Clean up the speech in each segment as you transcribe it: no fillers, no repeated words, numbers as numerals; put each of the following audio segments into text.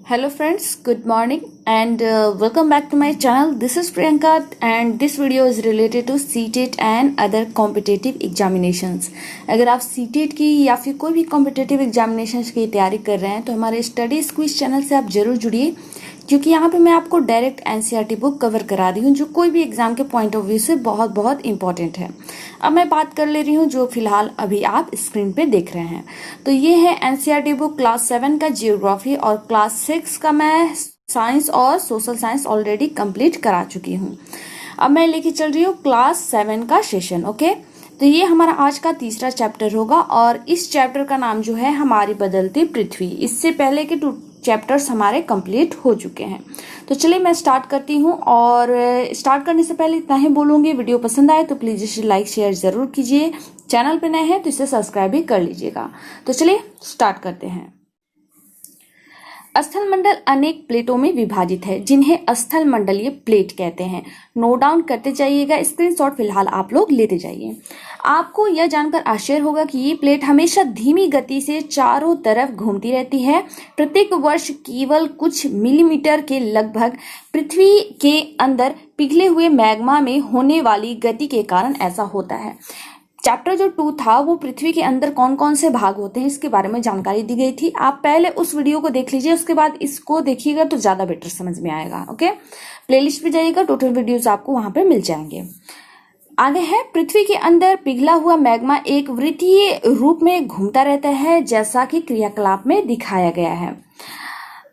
Hello friends, good morning and welcome back to my channel. This is Priyanka and this video is related to CTET and other competitive examinations. अगर आप CTET की या फिर कोई भी competitive examinations की तैयारी कर रहे हैं तो हमारे स्टडी क्विज चैनल से आप जरूर जुड़िए, क्योंकि यहाँ पे मैं आपको डायरेक्ट एनसीईआरटी बुक कवर करा रही हूँ जो कोई भी एग्जाम के पॉइंट ऑफ व्यू से बहुत बहुत इंपॉर्टेंट है। अब मैं बात कर ले रही हूँ जो फिलहाल अभी आप स्क्रीन पे देख रहे हैं, तो ये है एनसीईआरटी बुक क्लास 7 का जियोग्राफी और क्लास 6 का मैं साइंस और सोशल साइंस ऑलरेडी कंप्लीट करा चुकी हूँ। अब मैं लेके चल रही हूँ क्लास 7 का सेशन। ओके, तो ये हमारा आज का तीसरा चैप्टर होगा और इस चैप्टर का नाम जो है हमारी बदलती पृथ्वी। इससे पहले के 2 चैप्टर्स हमारे कंप्लीट हो चुके हैं। तो चलिए मैं स्टार्ट करती हूँ और स्टार्ट करने से पहले इतना ही बोलूँगी, वीडियो पसंद आए तो प्लीज़ इसे लाइक शेयर ज़रूर कीजिए। चैनल पे नए हैं तो इसे सब्सक्राइब भी कर लीजिएगा। तो चलिए स्टार्ट करते हैं। स्थल मंडल अनेक प्लेटों में विभाजित है जिन्हें स्थल मंडलीय प्लेट कहते हैं। नोट डाउन करते जाइएगा, स्क्रीनशॉट फिलहाल आप लोग लेते जाइए। आपको यह जानकर आश्चर्य होगा कि ये प्लेट हमेशा धीमी गति से चारों तरफ घूमती रहती है। प्रत्येक वर्ष केवल कुछ मिलीमीटर के लगभग पृथ्वी के अंदर पिघले हुए मैग्मा में होने वाली गति के कारण ऐसा होता है। चैप्टर जो 2 था वो पृथ्वी के अंदर कौन कौन से भाग होते हैं इसके बारे में जानकारी दी गई थी। आप पहले उस वीडियो को देख लीजिए, उसके बाद इसको देखिएगा तो ज्यादा बेटर समझ में आएगा। ओके, प्लेलिस्ट पे जाइएगा, टोटल वीडियोस आपको वहां पे मिल जाएंगे। आगे है, पृथ्वी के अंदर पिघला हुआ मैग्मा एक वृत्तीय रूप में घूमता रहता है जैसा कि क्रियाकलाप में दिखाया गया है।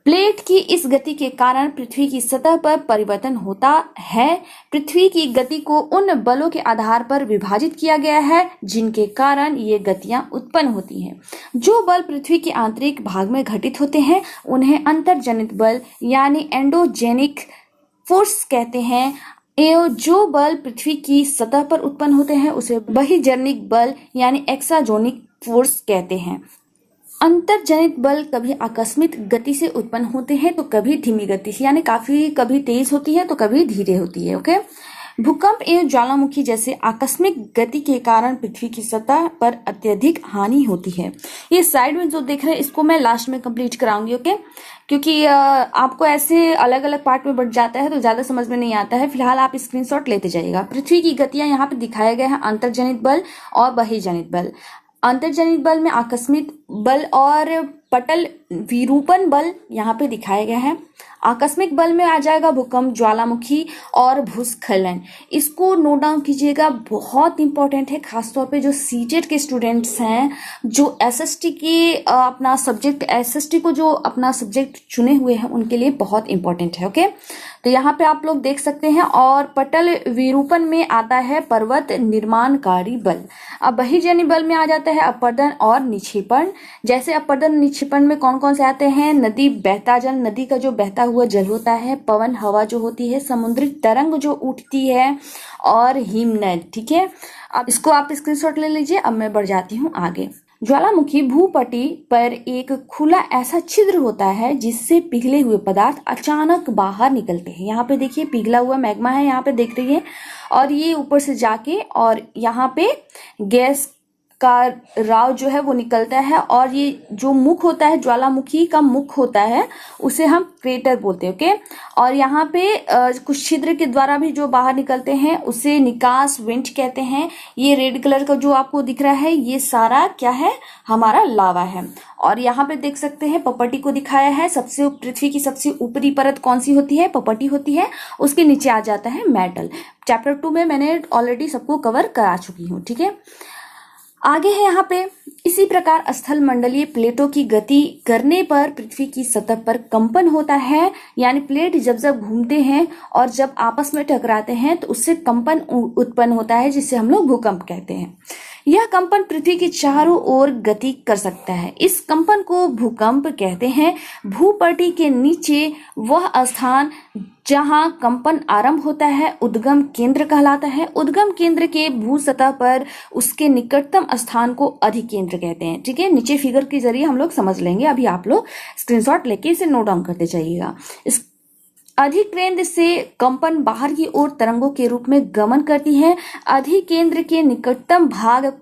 प्लेट की इस गति के कारण पृथ्वी की सतह पर परिवर्तन होता है। पृथ्वी की गति को उन बलों के आधार पर विभाजित किया गया है जिनके कारण ये गतियां उत्पन्न होती हैं। जो बल पृथ्वी के आंतरिक भाग में घटित होते हैं उन्हें अंतर्जनित बल यानी एंडोजेनिक फोर्स कहते हैं। एवं जो बल पृथ्वी की सतह पर उत्पन्न होते हैं उसे बहिर्जनित बल यानी एक्साजोनिक फोर्स कहते हैं। अंतर्जनित बल कभी आकस्मिक गति से उत्पन्न होते हैं तो कभी धीमी गति से, यानी कभी तेज होती है तो कभी धीरे होती है। ओके, भूकंप एवं ज्वालामुखी जैसे आकस्मिक गति के कारण पृथ्वी की सतह पर अत्यधिक हानि होती है। ये साइड में जो देख रहे हैं इसको मैं लास्ट में कंप्लीट कराऊंगी। ओके, क्योंकि आपको ऐसे अलग अलग पार्ट में बढ़ जाता है तो ज्यादा समझ में नहीं आता है। फिलहाल आप स्क्रीनशॉट लेते जाइएगा। पृथ्वी की गतियां यहाँ पे दिखाए गए हैं, अंतर्जनित बल और बहिर्जनित बल। अंतर्जनित बल में आकस्मिक बल और पटल विरूपण बल यहाँ पे दिखाया गया है। आकस्मिक बल में आ जाएगा भूकंप, ज्वालामुखी और भूस्खलन। इसको नोट डाउन कीजिएगा, बहुत इंपॉर्टेंट है, खासतौर पे जो सीटेट के स्टूडेंट्स हैं, जो एसएसटी के अपना सब्जेक्ट एसएसटी को जो अपना सब्जेक्ट चुने हुए हैं उनके लिए बहुत इंपॉर्टेंट है। ओके, तो यहाँ पे आप लोग देख सकते हैं। और पटल विरूपण में आता है पर्वत निर्माणकारी बल। अब बहिर्जनित बल में आ जाता है अपरदन और निक्षेपण। जैसे अपरदन निक्षेपण में कौन कौन से आते हैं? नदी, बहता जल, नदी का जो बहता हुआ जल होता है, पवन हवा जो होती है, समुद्री तरंग जो उठती है और हिमनद। ठीक है, अब इसको आप स्क्रीनशॉट ले लीजिए। अब मैं बढ़ जाती हूँ आगे। ज्वालामुखी भूपटी पर एक खुला ऐसा छिद्र होता है जिससे पिघले हुए पदार्थ अचानक बाहर निकलते हैं। यहाँ पे देखिए पिघला हुआ मैग्मा है, यहाँ पे देख रही है, और ये ऊपर से जाके और यहाँ पे गैस का राव जो है वो निकलता है। और ये जो मुख होता है, ज्वालामुखी का मुख होता है, उसे हम क्रेटर बोलते हैं। ओके, और यहाँ पे कुछ छिद्र के द्वारा भी जो बाहर निकलते हैं उसे निकास वेंट कहते हैं। ये रेड कलर का जो आपको दिख रहा है ये सारा क्या है? हमारा लावा है। और यहाँ पे देख सकते हैं पपटी को दिखाया है। सबसे पृथ्वी की सबसे ऊपरी परत कौन सी होती है? पपटी होती है। उसके नीचे आ जाता है मेटल। चैप्टर 2 में मैंने ऑलरेडी सबको कवर करा चुकी हूँ। ठीक है, आगे है यहाँ पे, इसी प्रकार स्थल मंडलीय प्लेटों की गति करने पर पृथ्वी की सतह पर कंपन होता है। यानी प्लेट जब जब घूमते हैं और जब आपस में टकराते हैं तो उससे कंपन उत्पन्न होता है जिसे हम लोग भूकंप कहते हैं। यह कंपन पृथ्वी के चारों ओर गति कर सकता है। इस कंपन को भूकंप कहते हैं। भूपटी के नीचे वह स्थान जहां कंपन आरंभ होता है उद्गम केंद्र कहलाता है। उद्गम केंद्र के भू सतह पर उसके निकटतम स्थान को अधिकेंद्र कहते हैं। ठीक है, नीचे फिगर के जरिए हम लोग समझ लेंगे। अभी आप लोग स्क्रीनशॉट लेके इसे नोट डाउन करते जाइएगा। इस अधिकेंद्र से कंपन बाहर की ओर तरंगों के रूप में गमन करती है। अधिकेंद्र के निकटतम भाग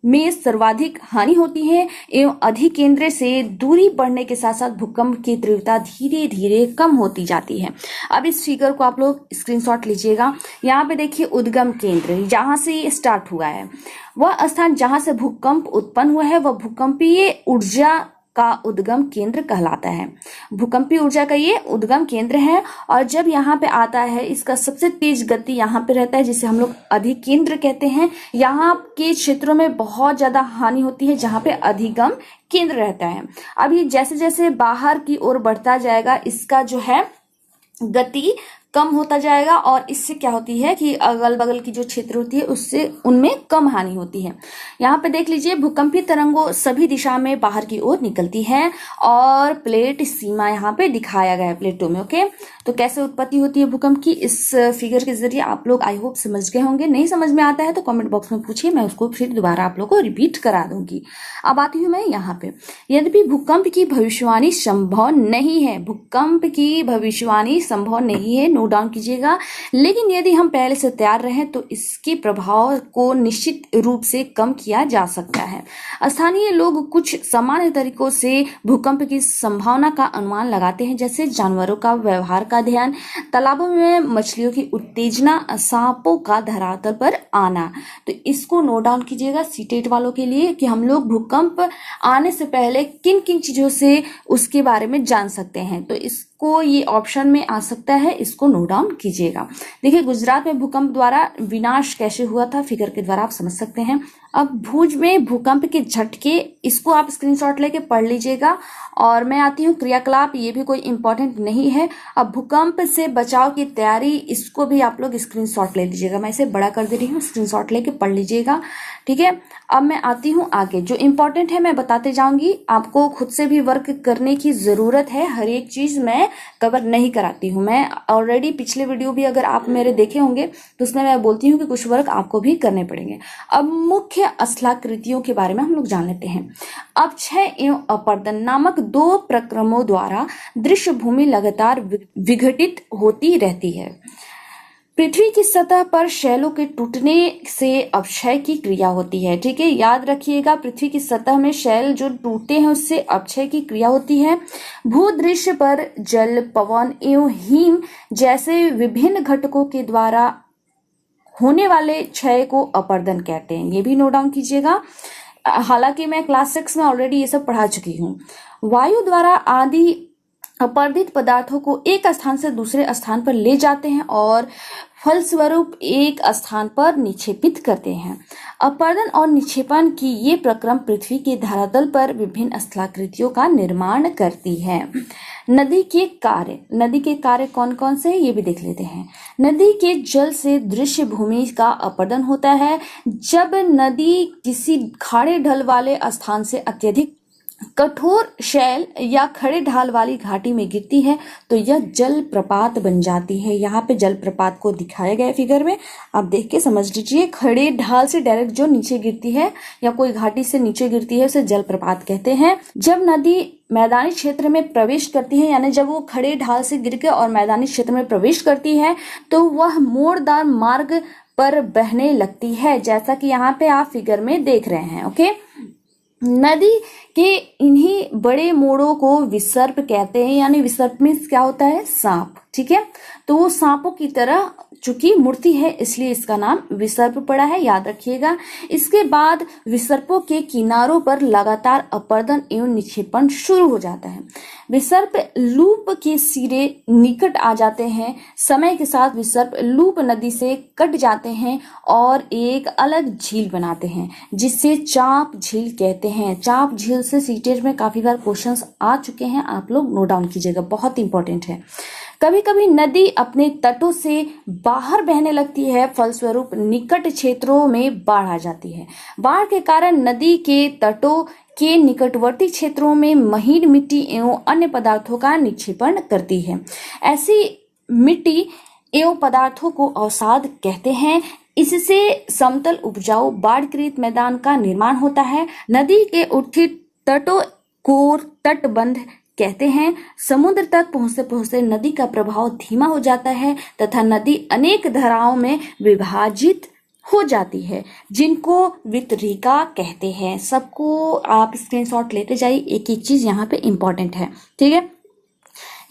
में सर्वाधिक हानि होती है एवं अधिकेंद्र से दूरी बढ़ने के साथ साथ भूकंप की तीव्रता धीरे धीरे कम होती जाती है। अब इस फिगर को आप लोग स्क्रीनशॉट लीजिएगा। यहाँ पे देखिए उद्गम केंद्र जहां से ये स्टार्ट हुआ है, वह स्थान जहां से भूकंप उत्पन्न हुआ है वह भूकंपीय ऊर्जा का उद्गम केंद्र कहलाता है। भूकंपीय ऊर्जा का ये उद्गम केंद्र है और जब यहाँ पे आता है इसका सबसे तेज गति यहाँ पे रहता है जिसे हम लोग अधिकेंद्र कहते हैं। यहाँ के क्षेत्रों में बहुत ज्यादा हानि होती है जहाँ पे अधिगम केंद्र रहता है। अब ये जैसे जैसे बाहर की ओर बढ़ता जाएगा इसका जो है गति कम होता जाएगा और इससे क्या होती है कि अगल बगल की जो क्षेत्र होती है उससे उनमें कम हानि होती है। यहाँ पे देख लीजिए भूकंपीय तरंगों सभी दिशा में बाहर की ओर निकलती है और प्लेट सीमा यहाँ पे दिखाया गया है प्लेटों में। ओके, तो कैसे उत्पत्ति होती है भूकंप की इस फिगर के जरिए आप लोग आई होप समझ गए होंगे। नहीं समझ में आता है तो कमेंट बॉक्स में पूछिए, मैं उसको फिर दोबारा आप लोग को रिपीट करा दूंगी। अब आती हूँ मैं यहाँ पे। यद्यपि भूकंप की भविष्यवाणी संभव नहीं है, भूकंप की भविष्यवाणी संभव नहीं है, नोट डाउन कीजिएगा, लेकिन यदि हम पहले से तैयार रहें तो इसके प्रभाव को निश्चित रूप से कम किया जा सकता है। स्थानीय लोग कुछ सामान्य तरीकों से भूकंप की संभावना का अनुमान लगाते हैं, जैसे जानवरों का व्यवहार का ध्यान, तालाबों में मछलियों की उत्तेजना, सांपों का धरातल पर आना। तो इसको नोट डाउन कीजिएगा सीटेट वालों के लिए कि हम लोग भूकंप आने से पहले किन किन चीजों से उसके बारे में जान सकते हैं। तो इसको ये ऑप्शन में आ सकता है, इसको नोट डाउन कीजिएगा। देखिए गुजरात में भूकंप द्वारा विनाश कैसे हुआ था फिगर के द्वारा आप समझ सकते हैं। अब भुज में भूकंप के झटके, इसको आप स्क्रीनशॉट लेके पढ़ लीजिएगा। और मैं आती हूँ क्रियाकलाप, ये भी कोई इंपॉर्टेंट नहीं है। अब भूकंप से बचाव की तैयारी, इसको भी आप लोग स्क्रीनशॉट ले लीजिएगा। मैं इसे बड़ा कर दे रही हूँ, स्क्रीनशॉट लेके पढ़ लीजिएगा, ठीक है। अब मैं आती हूँ आगे, जो इंपॉर्टेंट है मैं बताते जाऊंगी, आपको खुद से भी वर्क करने की जरूरत है। हर एक चीज मैं कवर नहीं कराती हूँ। मैं ऑलरेडी पिछले वीडियो भी अगर आप मेरे देखे होंगे तो उसमें मैं बोलती हूँ कि कुछ वर्क आपको भी करने पड़ेंगे। अब मुख्य स्थलाकृतियों के बारे में हम लोग जान लेते हैं। अपक्षय एवं अपर्दन नामक दो प्रक्रमों द्वारा दृश्य भूमि लगातार विघटित होती रहती है। पृथ्वी की सतह पर शैलों के टूटने से अपक्षय की क्रिया होती है, ठीक है, याद रखिएगा। पृथ्वी की सतह में शैल जो टूटे हैं उससे अपक्षय की क्रिया होती है। भूदृश्य पर जल, पवन एवं हिम जैसे विभिन्न घटकों के द्वारा होने वाले क्षय को अपर्दन कहते हैं, ये भी नोट डाउन कीजिएगा। हालांकि मैं क्लास 6 में ऑलरेडी ये सब पढ़ा चुकी हूँ। वायु द्वारा आदि अपर्दित पदार्थों को एक स्थान से दूसरे स्थान पर ले जाते हैं और फलस्वरूप एक स्थान पर निक्षेपित करते हैं। अपर्दन और निक्षेपण की ये प्रक्रम पृथ्वी के धरातल पर विभिन्न स्थलाकृतियों का निर्माण करती है। नदी के कार्य कौन कौन से हैं ये भी देख लेते हैं। नदी के जल से दृश्य भूमि का अपर्दन होता है। जब नदी किसी खाड़े ढल वाले स्थान से अत्यधिक कठोर शैल या खड़े ढाल वाली घाटी में गिरती है तो यह जल प्रपात बन जाती है। यहाँ पे जल प्रपात को दिखाया गया है फिगर में, आप देख के समझ लीजिए। खड़े ढाल से डायरेक्ट जो नीचे गिरती है या कोई घाटी से नीचे गिरती है उसे जल प्रपात कहते हैं। जब नदी मैदानी क्षेत्र में प्रवेश करती है, यानी जब वो खड़े ढाल से गिर के और मैदानी क्षेत्र में प्रवेश करती है तो वह मोड़दार मार्ग पर बहने लगती है, जैसा कि यहाँ पे आप फिगर में देख रहे हैं। ओके, नदी के इन्हीं बड़े मोड़ों को विसर्प कहते हैं, यानी विसर्प में क्या होता है, सांप, ठीक है। तो वो सांपों की तरह चूंकि मूर्ति है इसलिए इसका नाम विसर्प पड़ा है, याद रखिएगा। इसके बाद विसर्पों के किनारों पर लगातार अपर्दन एवं निक्षेपण शुरू हो जाता है। विसर्प लूप के सिरे निकट आ जाते हैं। समय के साथ विसर्प लूप नदी से कट जाते हैं और एक अलग झील बनाते हैं जिसे चाप झील कहते हैं। चाप झील से सीटेज में काफी बार क्वेश्चंस आ चुके हैं, आप लोग नोट डाउन कीजिएगा, बहुत इंपॉर्टेंट है। कभी कभी नदी अपने तटों से बाहर बहने लगती है, फलस्वरूप निकट क्षेत्रों में बाढ़ आ जाती है। बाढ़ के कारण नदी के तटों के निकटवर्ती क्षेत्रों में महीन मिट्टी एवं अन्य पदार्थों का निक्षेपण करती है। ऐसी मिट्टी एवं पदार्थों को अवसाद कहते हैं। इससे समतल उपजाऊ बाढ़कृत मैदान का निर्माण होता है। नदी के उत्थित तटों को तटबंध कहते हैं। समुद्र तक पहुंचते पहुंचते नदी का प्रभाव धीमा हो जाता है तथा नदी अनेक धाराओं में विभाजित हो जाती है, जिनको वितरिका कहते हैं। सबको आप स्क्रीनशॉट लेते जाइए, एक एक चीज यहाँ पे इंपॉर्टेंट है, ठीक है।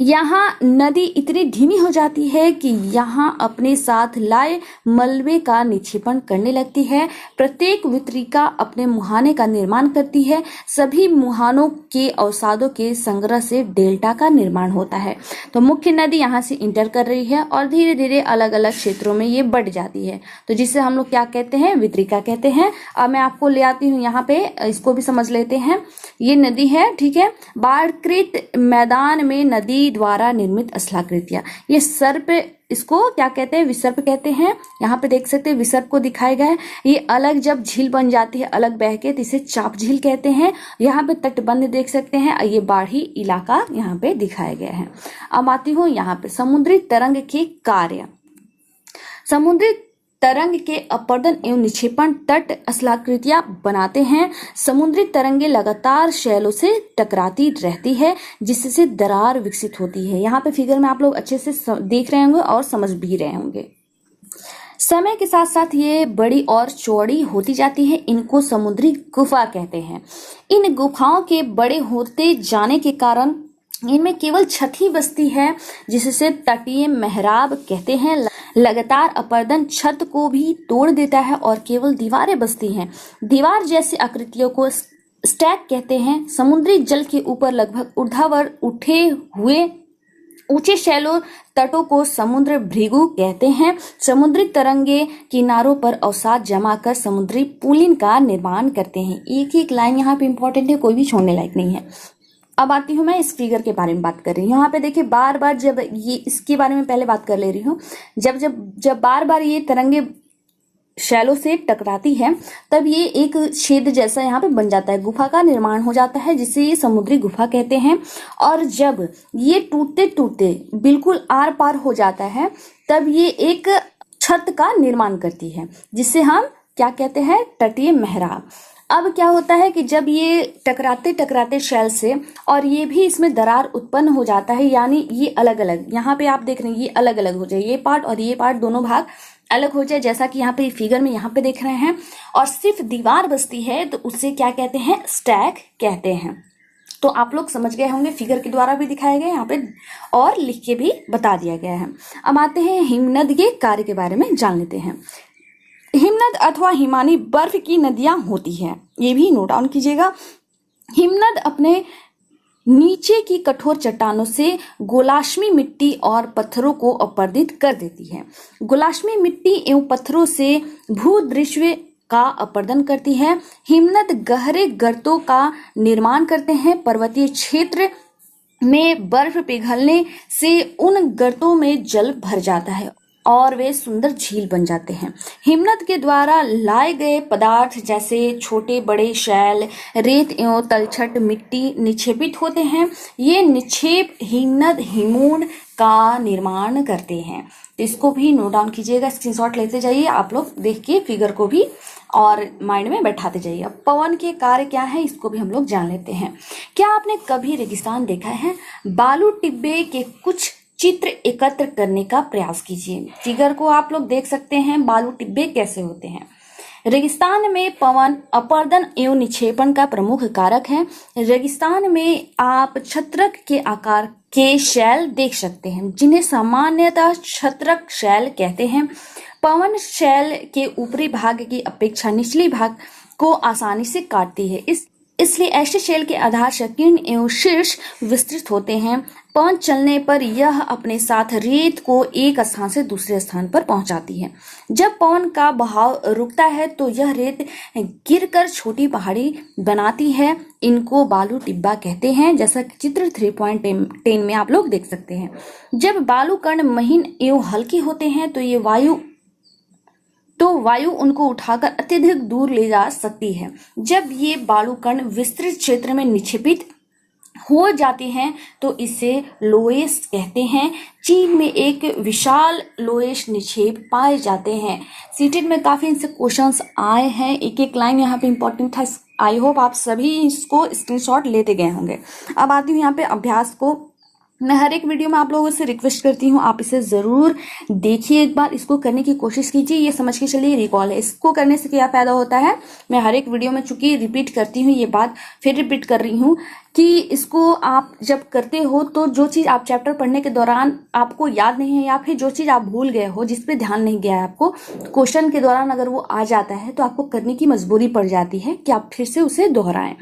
यहाँ नदी इतनी धीमी हो जाती है कि यहाँ अपने साथ लाए मलबे का निक्षेपण करने लगती है। प्रत्येक वितरिका अपने मुहाने का निर्माण करती है। सभी मुहानों के अवसादों के संग्रह से डेल्टा का निर्माण होता है। तो मुख्य नदी यहाँ से इंटर कर रही है और धीरे धीरे अलग अलग क्षेत्रों में ये बढ़ जाती है, तो जिसे हम लोग क्या कहते हैं, वितरिका कहते हैं। अब मैं आपको ले आती हूँ यहाँ पे, इसको भी समझ लेते हैं। ये नदी है, ठीक है। बाढ़कृत मैदान में नदी द्वारा निर्मित स्थलाकृतियां, ये सर्प, इसको क्या कहते हैं, विसर्प कहते हैं। यहाँ पे देख सकते हैं विसर्प को दिखाया गया है। ये अलग जब झील बन जाती है अलग बह के, तो इसे चाप झील कहते हैं। यहाँ पे तटबंध देख सकते हैं, ये बाढ़ी इलाका यहाँ पे दिखाया गया है। अब आती हूँ यहाँ पे समुद्री तरंग के कार्य। समुद्री तरंग के अपर्दन एवं निक्षेपण तट स्थलाकृतियां बनाते हैं। समुद्री तरंगे लगातार शैलों से टकराती रहती है, जिससे दरार विकसित होती है। यहाँ पे फिगर में आप लोग अच्छे से देख रहे होंगे और समझ भी रहे होंगे। समय के साथ साथ ये बड़ी और चौड़ी होती जाती है। इनको समुद्री गुफा कहते हैं। इन गुफाओं के बड़े होते जाने के कारण इनमें केवल छत ही बसती है, जिससे तटीय मेहराब कहते हैं। लगातार अपर्दन छत को भी तोड़ देता है और केवल दीवारें बसती हैं। दीवार जैसी आकृतियों को स्टैक कहते हैं। समुद्री जल के ऊपर लगभग ऊर्ध्वाधर उठे हुए ऊंचे शैलों तटों को समुद्र भृगु कहते हैं। समुद्री तरंगे किनारों पर अवसाद जमा कर समुद्री पुलिन का निर्माण करते हैं। एक एक लाइन यहाँ पे इंपॉर्टेंट है, कोई भी छोड़ने लायक नहीं है। अब आती हूँ मैं इस फिगर के बारे में बात कर रही हूँ। यहाँ पे देखिए बार बार जब ये, इसके बारे में पहले बात कर ले रही हूँ। जब बार बार ये तरंगे शैलों से टकराती है, तब ये एक छेद जैसा यहाँ पे बन जाता है, गुफा का निर्माण हो जाता है, जिसे ये समुद्री गुफा कहते हैं। और जब ये टूटते टूटते बिल्कुल आर पार हो जाता है, तब ये एक छत का निर्माण करती है, जिसे हम क्या कहते हैं, तटीय मेहराब। अब क्या होता है कि जब ये टकराते टकराते शैल से और ये भी इसमें दरार उत्पन्न हो जाता है, यानी ये अलग अलग, यहाँ पे आप देख रहे हैं ये अलग अलग हो जाए, ये पार्ट और ये पार्ट दोनों भाग अलग हो जाए, जैसा कि यहाँ पे फिगर में यहाँ पे देख रहे हैं। और सिर्फ दीवार बचती है, तो उससे क्या कहते हैं, स्टैक कहते हैं। तो आप लोग समझ गए होंगे, फिगर के द्वारा भी दिखाया गया यहाँ पे और लिख के भी बता दिया गया है। अब आते हैं हिमनद के कार्य के बारे में जान लेते हैं। हिमनद अथवा हिमानी बर्फ की नदियां होती हैं, ये भी नोट डाउन कीजिएगा। हिमनद अपने नीचे की कठोर चट्टानों से गोलाश्मी मिट्टी और पत्थरों को अपरदित कर देती है। गोलाश्मी मिट्टी एवं पत्थरों से भूदृश्य का अपरदन करती है। हिमनद गहरे गर्तों का निर्माण करते हैं। पर्वतीय क्षेत्र में बर्फ पिघलने से उन गर्तों में जल भर जाता है और वे सुंदर झील बन जाते हैं। हिमनद के द्वारा लाए गए पदार्थ जैसे छोटे बड़े शैल, रेत एवं तलछट मिट्टी निक्षेपित होते हैं। ये निक्षेप हिमनद हिमूड का निर्माण करते हैं। तो इसको भी नोट डाउन कीजिएगा, स्क्रीनशॉट लेते जाइए आप लोग, देख के फिगर को भी और माइंड में बैठाते जाइए। अब पवन के कार्य क्या है, इसको भी हम लोग जान लेते हैं। क्या आपने कभी रेगिस्तान देखा है? बालू टिब्बे के कुछ चित्र एकत्र करने का प्रयास कीजिए। फिगर को आप लोग देख सकते हैं, बालू टिब्बे कैसे होते हैं। रेगिस्तान में पवन अपरदन एवं निक्षेपण का प्रमुख कारक है। रेगिस्तान में आप छत्रक के आकार के शैल देख सकते हैं, जिन्हें सामान्यतः छत्रक शैल कहते हैं। पवन शैल के ऊपरी भाग की अपेक्षा निचली भाग को आसानी से काटती है, इसलिए ऐसे शैल के आधार संकीर्ण एवं शीर्ष विस्तृत होते हैं। पवन चलने पर यह अपने साथ रेत को एक स्थान से दूसरे स्थान पर पहुंचाती है। जब पवन का बहाव रुकता है तो यह रेत गिरकर छोटी पहाड़ी बनाती है। इनको बालू टिब्बा कहते हैं, जैसा कि चित्र 3.10 में आप लोग देख सकते हैं। जब बालू कण महीन एवं हल्के होते हैं तो वायु उनको उठाकर अत्यधिक दूर ले जा सकती है। जब ये बालू कण विस्तृत क्षेत्र में निक्षेपित हो जाते हैं तो इसे लोएस कहते हैं। चीन में एक विशाल लोएस निक्षेप पाए जाते हैं। सीटेट में काफी इनसे क्वेश्चंस आए हैं, एक एक लाइन यहाँ पे इंपॉर्टेंट था। आई होप आप सभी इसको स्क्रीनशॉट लेते गए होंगे। अब आती हूँ यहाँ पे अभ्यास को मैं हर एक वीडियो में आप लोगों से रिक्वेस्ट करती हूँ, आप इसे ज़रूर देखिए, एक बार इसको करने की कोशिश कीजिए। ये समझ के चलिए रिकॉल है। इसको करने से क्या फ़ायदा होता है, मैं हर एक वीडियो में चूंकि रिपीट करती हूँ ये बात, फिर रिपीट कर रही हूँ कि इसको आप जब करते हो तो जो चीज़ आप चैप्टर पढ़ने के दौरान आपको याद नहीं है या फिर जो चीज़ आप भूल गए हो, जिस पे ध्यान नहीं गया है आपको, क्वेश्चन के दौरान अगर वो आ जाता है तो आपको करने की मजबूरी पड़ जाती है कि आप फिर से उसे दोहराएं।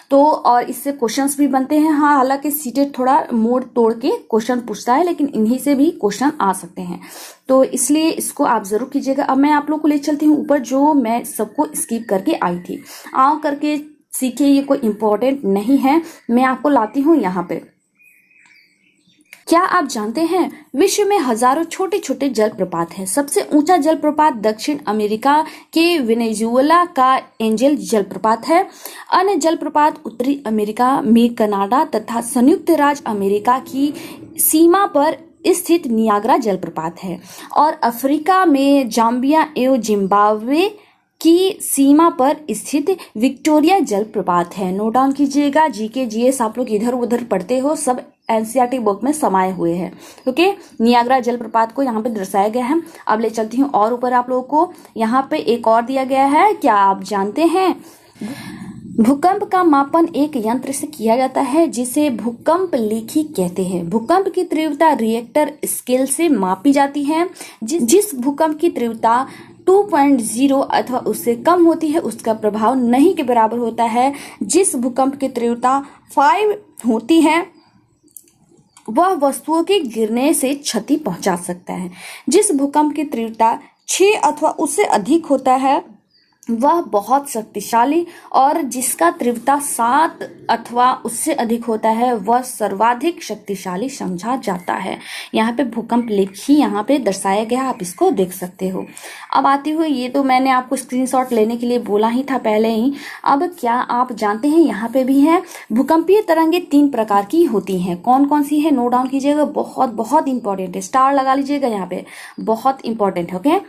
तो और इससे क्वेश्चंस भी बनते हैं। हाँ, हालांकि सीटेट थोड़ा मोड़ तोड़ के क्वेश्चन पूछता है, लेकिन इन्हीं से भी क्वेश्चन आ सकते हैं, तो इसलिए इसको आप जरूर कीजिएगा। अब मैं आप लोग को ले चलती हूँ ऊपर, जो मैं सबको स्किप करके आई थी। आओ करके सीखिए, ये कोई इंपॉर्टेंट नहीं है, मैं आपको लाती हूँ यहाँ पे। क्या आप जानते हैं विश्व में हजारों छोटे छोटे जलप्रपात हैं। सबसे ऊंचा जलप्रपात दक्षिण अमेरिका के वेनेजुएला का एंजल जलप्रपात है। अन्य जलप्रपात उत्तरी अमेरिका में कनाडा तथा संयुक्त राज्य अमेरिका की सीमा पर स्थित नियाग्रा जलप्रपात है और अफ्रीका में जाम्बिया एवं जिम्बाब्वे की सीमा पर स्थित विक्टोरिया जलप्रपात है। नोट डाउन कीजिएगा, जीके जीएस आप लोग इधर उधर पढ़ते हो, सब एनसीईआरटी बुक में समाये हुए हैं। ओके, नियाग्रा जलप्रपात को यहाँ पे दर्शाया गया है। अब ले चलती हूँ और ऊपर आप लोगों को, यहाँ पे एक और दिया गया है। क्या आप जानते हैं भूकंप का मापन एक यंत्र से किया जाता है जिसे भूकंप लेखी कहते हैं। भूकंप की तीव्रता रिएक्टर स्केल से मापी जाती है। जिस भूकंप की तीव्रता 2.0 अथवा उससे कम होती है उसका प्रभाव नहीं के बराबर होता है। जिस भूकंप की तीव्रता 5 होती है वह वस्तुओं के गिरने से क्षति पहुंचा सकता है। जिस भूकंप की तीव्रता 6 अथवा उससे अधिक होता है वह बहुत शक्तिशाली, और जिसका तीव्रता 7 अथवा उससे अधिक होता है वह सर्वाधिक शक्तिशाली समझा जाता है। यहाँ पे भूकंप लेखी यहाँ पे दर्शाया गया, आप इसको देख सकते हो। अब आती हुई, ये तो मैंने आपको स्क्रीनशॉट लेने के लिए बोला ही था पहले ही। अब क्या आप जानते हैं यहाँ पे भी है, भूकंपीय तरंगे 3 प्रकार की होती हैं। कौन कौन सी है, नोट डाउन कीजिएगा, बहुत बहुत इंपॉर्टेंट है, स्टार लगा लीजिएगा यहाँ पे, बहुत इंपॉर्टेंट है। ओके,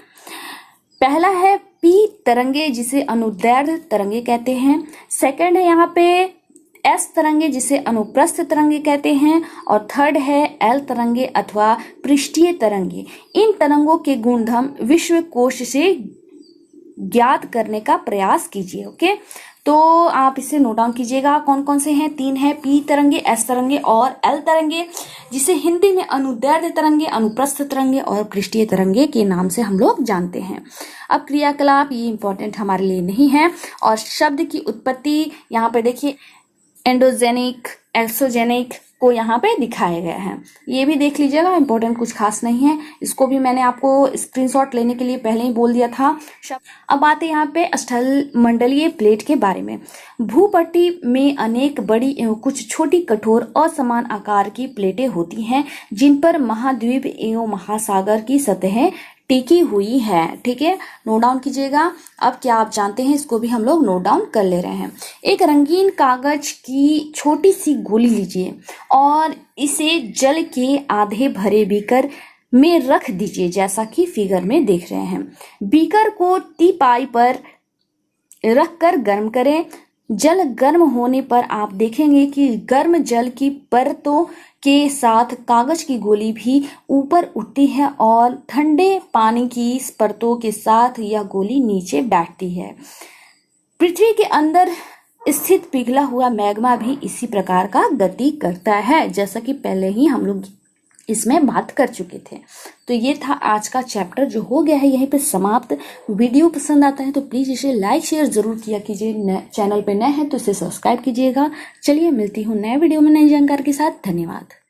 पहला है पी तरंगे जिसे अनुदैर्ध्य तरंगे कहते हैं। सेकंड है यहाँ पे एस तरंगे जिसे अनुप्रस्थ तरंगे कहते हैं, और थर्ड है एल तरंगे अथवा पृष्ठीय तरंगे। इन तरंगों के गुणधर्म विश्व कोश से ज्ञात करने का प्रयास कीजिए। ओके, तो आप इसे नोट डाउन कीजिएगा, कौन कौन से हैं। 3 है, पी तरंगे, एस तरंगे और एल तरंगे, जिसे हिंदी में अनुदैर्ध्य तरंगे, अनुप्रस्थ तरंगे और पृष्ठीय तरंगे के नाम से हम लोग जानते हैं। अब क्रियाकलाप, ये इंपॉर्टेंट हमारे लिए नहीं है। और शब्द की उत्पत्ति यहाँ पे देखिए, एंडोजेनिक, एक्सोजेनिक को यहाँ पे दिखाया गया है, ये भी देख लीजिएगा, इंपॉर्टेंट कुछ खास नहीं है। इसको भी मैंने आपको स्क्रीनशॉट लेने के लिए पहले ही बोल दिया था। अब आते यहाँ पे स्थल मंडलीय प्लेट के बारे में। भूपट्टी में अनेक बड़ी एवं कुछ छोटी कठोर असमान आकार की प्लेटें होती हैं जिन पर महाद्वीप एवं महासागर की सतहें टिकी हुई है। ठीक है, नोट डाउन कीजिएगा। अब क्या आप जानते हैं, इसको भी हम लोग नोट डाउन कर ले रहे हैं। एक रंगीन कागज की छोटी सी गोली लीजिए और इसे जल के आधे भरे बीकर में रख दीजिए, जैसा कि फिगर में देख रहे हैं। बीकर को टीपाई पर रखकर गर्म करें। जल गर्म होने पर आप देखेंगे कि गर्म जल की परतों के साथ कागज की गोली भी ऊपर उठती है और ठंडे पानी की परतों के साथ यह गोली नीचे बैठती है। पृथ्वी के अंदर स्थित पिघला हुआ मैग्मा भी इसी प्रकार का गति करता है, जैसा कि पहले ही हम लोग इसमें बात कर चुके थे। तो ये था आज का चैप्टर, जो हो गया है यहीं पे समाप्त। वीडियो पसंद आता है तो प्लीज इसे लाइक शेयर जरूर किया कीजिए। चैनल पे नए हैं तो इसे सब्सक्राइब कीजिएगा। चलिए मिलती हूँ नए वीडियो में नई जानकारी के साथ। धन्यवाद।